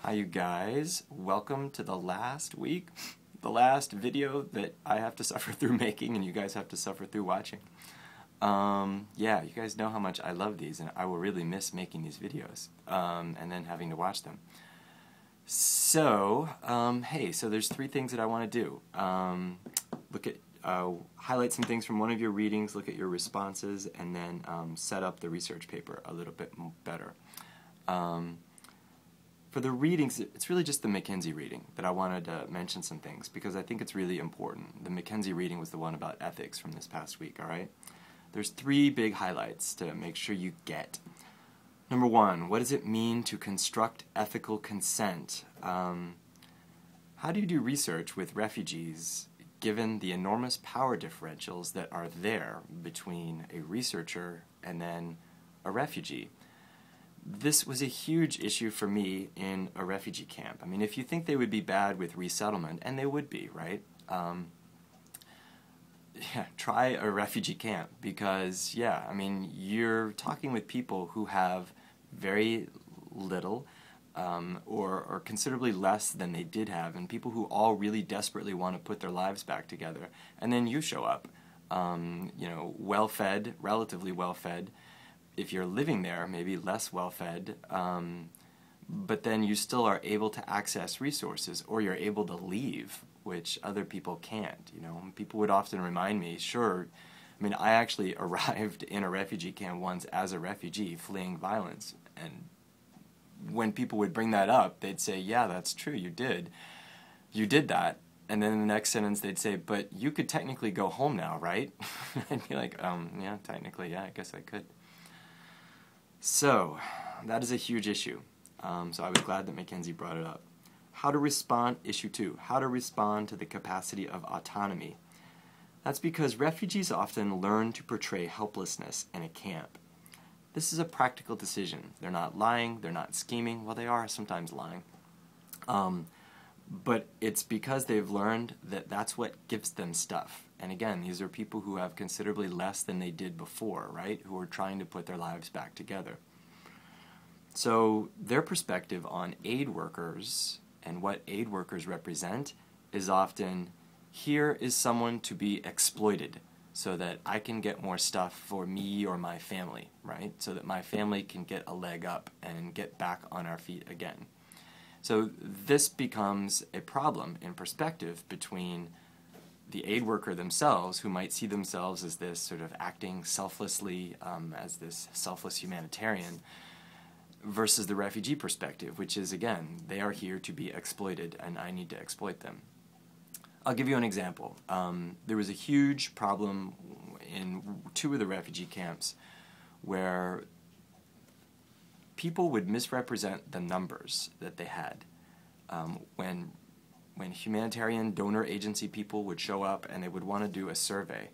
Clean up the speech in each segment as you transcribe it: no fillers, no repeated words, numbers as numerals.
Hi you guys, welcome to the last week, the last video that I have to suffer through making and you guys have to suffer through watching. Yeah, you guys know how much I love these and I will really miss making these videos and then having to watch them. So, hey, so there's three things that I want to do. Highlight some things from one of your readings, look at your responses, and then set up the research paper a little bit better. For the readings, it's really just the Mackenzie reading that I wanted to mention some things because I think it's really important. The Mackenzie reading was the one about ethics from this past week, all right? There's three big highlights to make sure you get. Number one, what does it mean to construct ethical consent? How do you do research with refugees given the enormous power differentials that are there between a researcher and then a refugee? This was a huge issue for me in a refugee camp. I mean, if you think they would be bad with resettlement, and they would be, right? Yeah, try a refugee camp because, yeah, I mean, you're talking with people who have very little or considerably less than they did have, and people who all really desperately want to put their lives back together. And then you show up, you know, well-fed, relatively well-fed. If you're living there, maybe less well-fed, but then you still are able to access resources, or you're able to leave, which other people can't. You know, people would often remind me, sure, I mean, I actually arrived in a refugee camp once as a refugee fleeing violence, and when people would bring that up, they'd say, yeah, that's true, you did that. And then in the next sentence they'd say, but you could technically go home now, right? I'd be like, yeah, technically, yeah, I guess I could. So, that is a huge issue. So I was glad that Mackenzie brought it up. How to respond, issue 2, how to respond to the capacity of autonomy. That's because refugees often learn to portray helplessness in a camp. This is a practical decision. They're not lying, they're not scheming. Well, they are sometimes lying. But it's because they've learned that that's what gives them stuff. And again, these are people who have considerably less than they did before, right? Who are trying to put their lives back together. So their perspective on aid workers and what aid workers represent is often, here is someone to be exploited so that I can get more stuff for me or my family, right? So that my family can get a leg up and get back on our feet again. So this becomes a problem in perspective between the aid worker themselves, who might see themselves as this sort of acting selflessly, as this selfless humanitarian, versus the refugee perspective, which is, again, they are here to be exploited and I need to exploit them. I'll give you an example. There was a huge problem in 2 of the refugee camps where people would misrepresent the numbers that they had. When humanitarian donor agency people would show up and they would want to do a survey,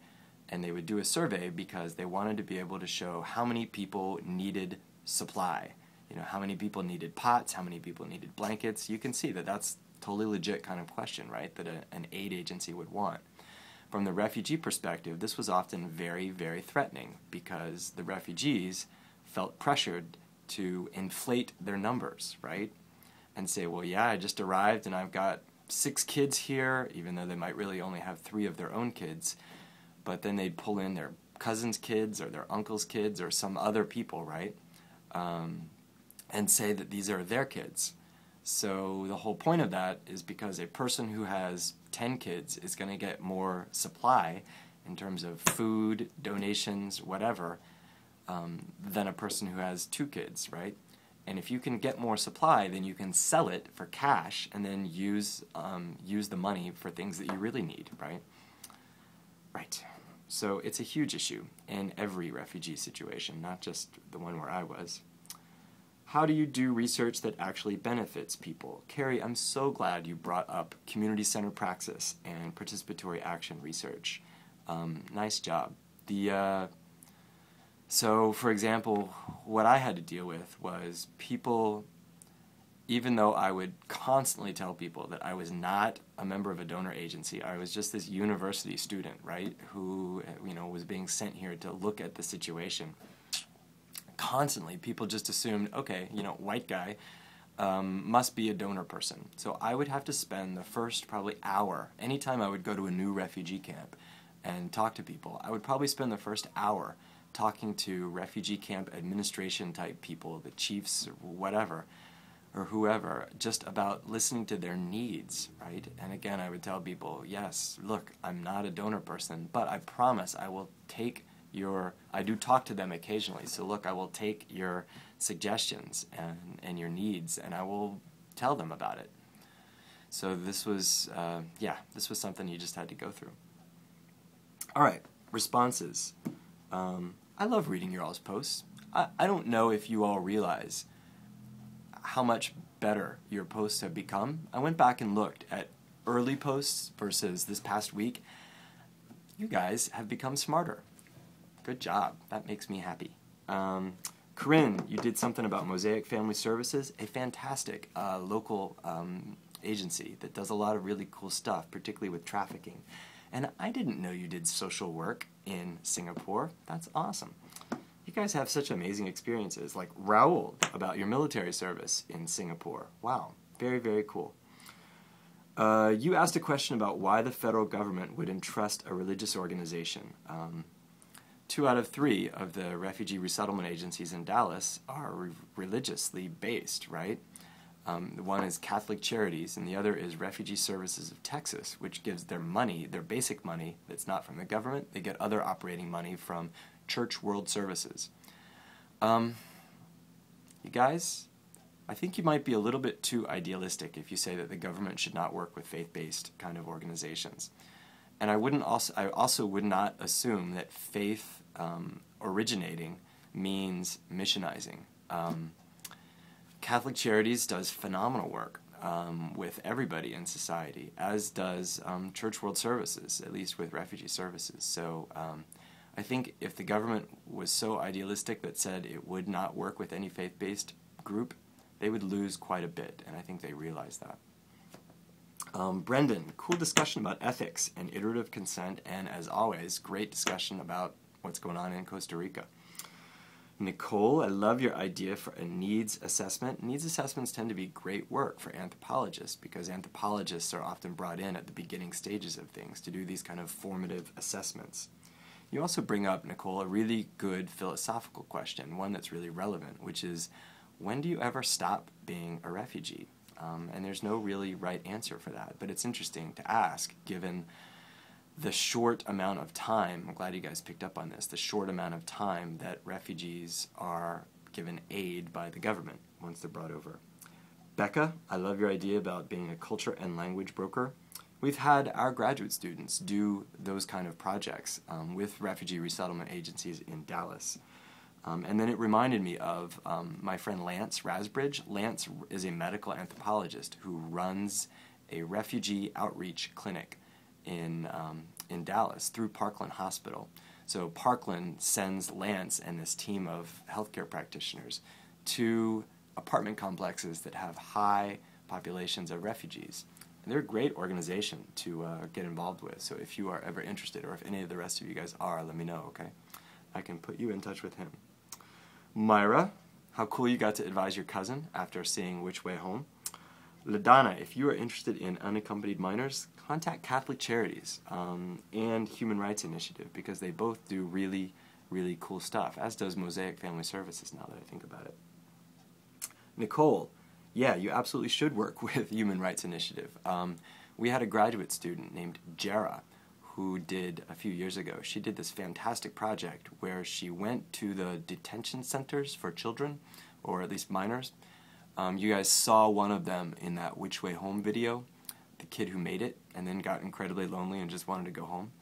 and they would do a survey because they wanted to be able to show how many people needed supply, you know, how many people needed pots, how many people needed blankets. You can see that that's totally legit kind of question, right, that an aid agency would want. From the refugee perspective, this was often very, very threatening because the refugees felt pressured to inflate their numbers, right? And say, well, yeah, I just arrived and I've got 6 kids here, even though they might really only have 3 of their own kids. But then they'd pull in their cousin's kids or their uncle's kids or some other people, right? And say that these are their kids. So the whole point of that is because a person who has 10 kids is going to get more supply in terms of food, donations, whatever, than a person who has 2 kids, right? And if you can get more supply, then you can sell it for cash and then use the money for things that you really need, right? Right. So it's a huge issue in every refugee situation, not just the one where I was. How do you do research that actually benefits people? Carrie, I'm so glad you brought up community-centered praxis and participatory action research. Nice job. So, for example, what I had to deal with was people, even though I would constantly tell people that I was not a member of a donor agency, I was just this university student, right, who, you know, was being sent here to look at the situation. Constantly, people just assumed, okay, you know, white guy, must be a donor person. So I would have to spend the first probably hour, anytime I would go to a new refugee camp and talk to people, I would probably spend the first hour talking to refugee camp administration type people, the chiefs or whatever, or whoever, just about listening to their needs, right? And again, I would tell people, yes, look, I'm not a donor person, but I promise I will take I do talk to them occasionally, so look, I will take your suggestions and your needs, and I will tell them about it. So this was, this was something you just had to go through. All right, responses. I love reading your all's posts. I don't know if you all realize how much better your posts have become. I went back and looked at early posts versus this past week. You guys have become smarter. Good job. That makes me happy. Corinne, you did something about Mosaic Family Services, a fantastic local agency that does a lot of really cool stuff, particularly with trafficking. And I didn't know you did social work in Singapore. That's awesome. You guys have such amazing experiences, like Raoul about your military service in Singapore. Wow, very, very cool. You asked a question about why the federal government would entrust a religious organization. 2 out of 3 of the refugee resettlement agencies in Dallas are religiously based, right? One is Catholic Charities, and the other is Refugee Services of Texas, which gives their money, their basic money, that's not from the government. They get other operating money from Church World Services. You guys, I think you might be a little bit too idealistic if you say that the government should not work with faith-based kind of organizations. And I also would not assume that faith originating means missionizing. Catholic Charities does phenomenal work with everybody in society, as does Church World Services, at least with refugee services. So I think if the government was so idealistic that said it would not work with any faith-based group, they would lose quite a bit, and I think they realize that. Brendan, cool discussion about ethics and iterative consent, and as always, great discussion about what's going on in Costa Rica. Nicole, I love your idea for a needs assessment. Needs assessments tend to be great work for anthropologists because anthropologists are often brought in at the beginning stages of things to do these kind of formative assessments. You also bring up, Nicole, a really good philosophical question, one that's really relevant, which is, when do you ever stop being a refugee? And there's no really right answer for that, but it's interesting to ask given the short amount of time, I'm glad you guys picked up on this, the short amount of time that refugees are given aid by the government once they're brought over. Becca, I love your idea about being a culture and language broker. We've had our graduate students do those kind of projects with refugee resettlement agencies in Dallas. And then it reminded me of my friend Lance Rasbridge. Lance is a medical anthropologist who runs a refugee outreach clinic in Dallas through Parkland Hospital. So Parkland sends Lance and this team of healthcare practitioners to apartment complexes that have high populations of refugees. And they're a great organization to get involved with. So if you are ever interested, or if any of the rest of you guys are, let me know, okay? I can put you in touch with him. Myra, how cool you got to advise your cousin after seeing Which Way Home. LaDonna, if you are interested in unaccompanied minors, contact Catholic Charities and Human Rights Initiative because they both do really, really cool stuff, as does Mosaic Family Services now that I think about it. Nicole, yeah, you absolutely should work with Human Rights Initiative. We had a graduate student named Jera who did, a few years ago, she did this fantastic project where she went to the detention centers for children, or at least minors. You guys saw one of them in that Which Way Home video, the kid who made it and then got incredibly lonely and just wanted to go home.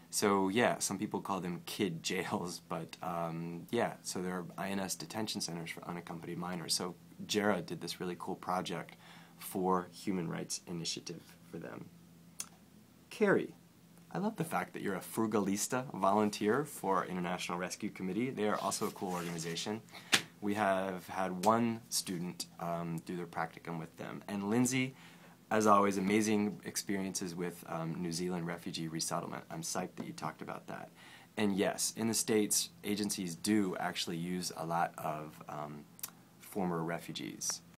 So yeah, some people call them kid jails, but yeah, so there are INS detention centers for unaccompanied minors. So Jera did this really cool project for Human Rights Initiative for them. Carrie, I love the fact that you're a Frugalista volunteer for International Rescue Committee. They are also a cool organization. We have had one student do their practicum with them. And Lindsay, as always, amazing experiences with New Zealand refugee resettlement. I'm psyched that you talked about that. And yes, in the States, agencies do actually use a lot of former refugees.